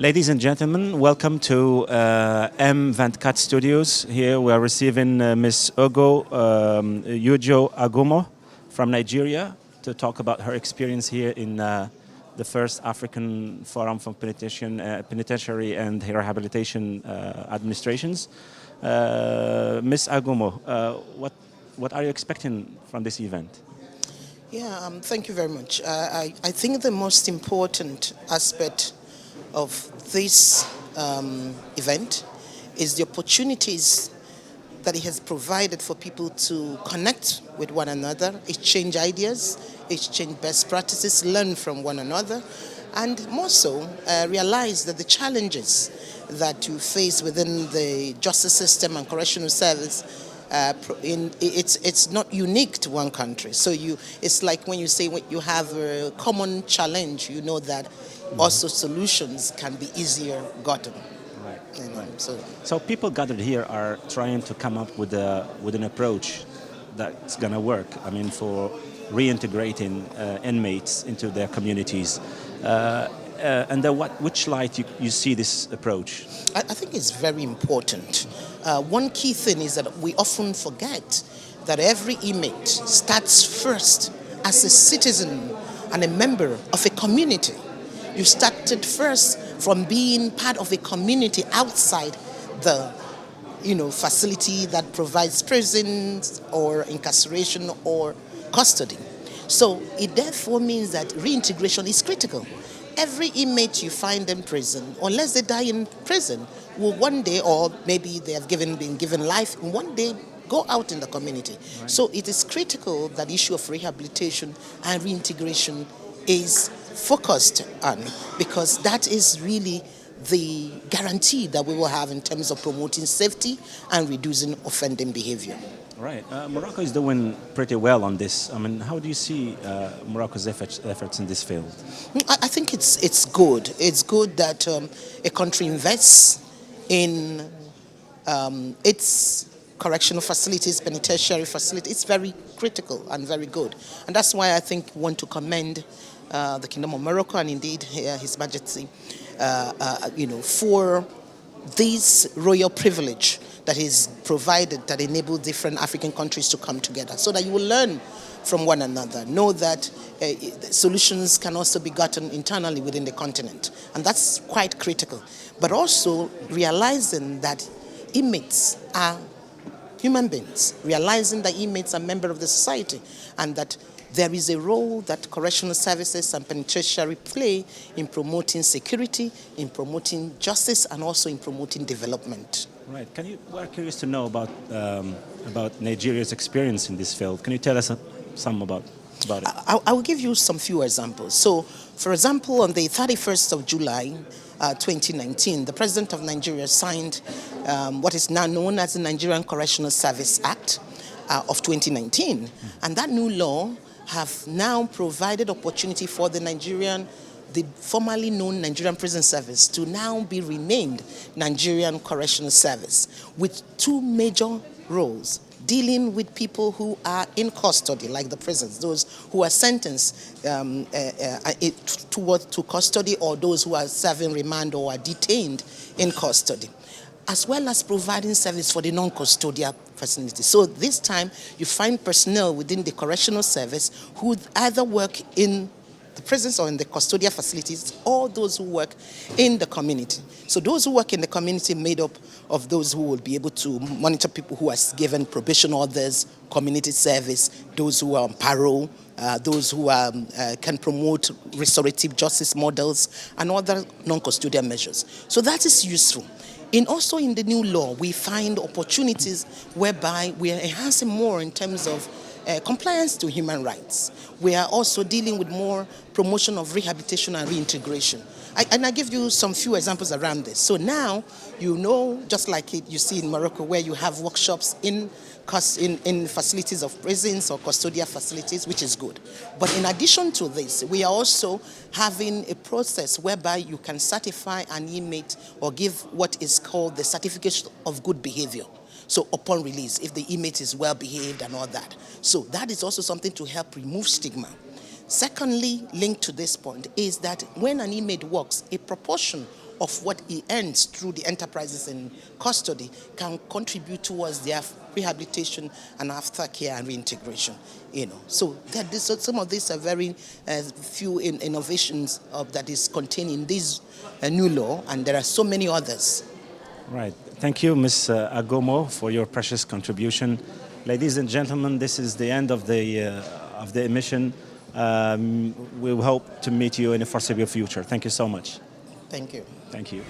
Ladies and gentlemen, welcome to M24 Studios. Here we are receiving Ms. Uju Agomah from Nigeria to talk about her experience here in the first African Forum for Penitentiary and Rehabilitation Administrations. Ms. Agomah, what are you expecting from this event? Yeah, thank you very much. I think the most important aspect of this event is the opportunities that it has provided for people to connect with one another, exchange ideas, exchange best practices, learn from one another, and more so realize that the challenges that you face within the justice system and correctional service it's not unique to one country. So it's like when you say you have a common challenge, you know that also solutions can be easier gotten. Right. Right. So people gathered here are trying to come up with an approach that's going to work. I mean, for reintegrating inmates into their communities. And which light you see this approach? I think it's very important. One key thing is that we often forget that every inmate starts first as a citizen and a member of a community. You started first from being part of a community outside the facility that provides prisons or incarceration or custody. So it therefore means that reintegration is critical. Every inmate you find in prison, unless they die in prison, will one day, or maybe they have been given life, and one day go out in the community. Right. So it is critical that the issue of rehabilitation and reintegration is focused on, because that is really the guarantee that we will have in terms of promoting safety and reducing offending behavior. Right. Morocco is doing pretty well on this. I mean, how do you see Morocco's efforts in this field? I think it's good. It's good that a country invests in its correctional facilities, penitentiary facilities. It's very critical and very good. And that's why I think we want to commend the Kingdom of Morocco and indeed His Majesty, for this royal privilege that is provided that enable different African countries to come together so that you will learn from one another. Know that solutions can also be gotten internally within the continent. And that's quite critical. But also realizing that inmates are human beings, realizing that inmates are members of the society, and that there is a role that correctional services and penitentiary play in promoting security, in promoting justice, and also in promoting development. Right. We're curious to know about Nigeria's experience in this field. Can you tell us some about it? I will give you some few examples. So, for example, on the 31st of July, 2019, the President of Nigeria signed what is now known as the Nigerian Correctional Service Act of 2019. And that new law have now provided opportunity for the formerly known Nigerian Prison Service to now be renamed Nigerian Correctional Service, with two major roles: dealing with people who are in custody, like the prisons, those who are sentenced to custody, or those who are serving remand or are detained in custody, as well as providing service for the non-custodial facilities. So this time you find personnel within the correctional service who either work in the prisons or in the custodial facilities, or those who work in the community. So those who work in the community made up of those who will be able to monitor people who are given probation orders, community service, those who are on parole, those who can promote restorative justice models, and other non-custodial measures. So that is useful. Also in the new law, we find opportunities whereby we are enhancing more in terms of compliance to human rights. We are also dealing with more promotion of rehabilitation and reintegration. I give you some few examples around this. So now, just like you see in Morocco, where you have workshops in facilities of prisons or custodial facilities, which is good. But in addition to this, we are also having a process whereby you can certify an inmate or give what is called the certificate of good behavior. So upon release, if the inmate is well behaved and all that. So that is also something to help remove stigma. Secondly, linked to this point, is that when an inmate works, a proportion of what he earns through the enterprises in custody can contribute towards their rehabilitation and aftercare and reintegration. So some of these are very few innovations that is contained in this new law, and there are so many others. Right. Thank you, Ms. Agomah, for your precious contribution. Ladies and gentlemen, this is the end of the emission. We hope to meet you in the foreseeable future. Thank you so much. Thank you. Thank you.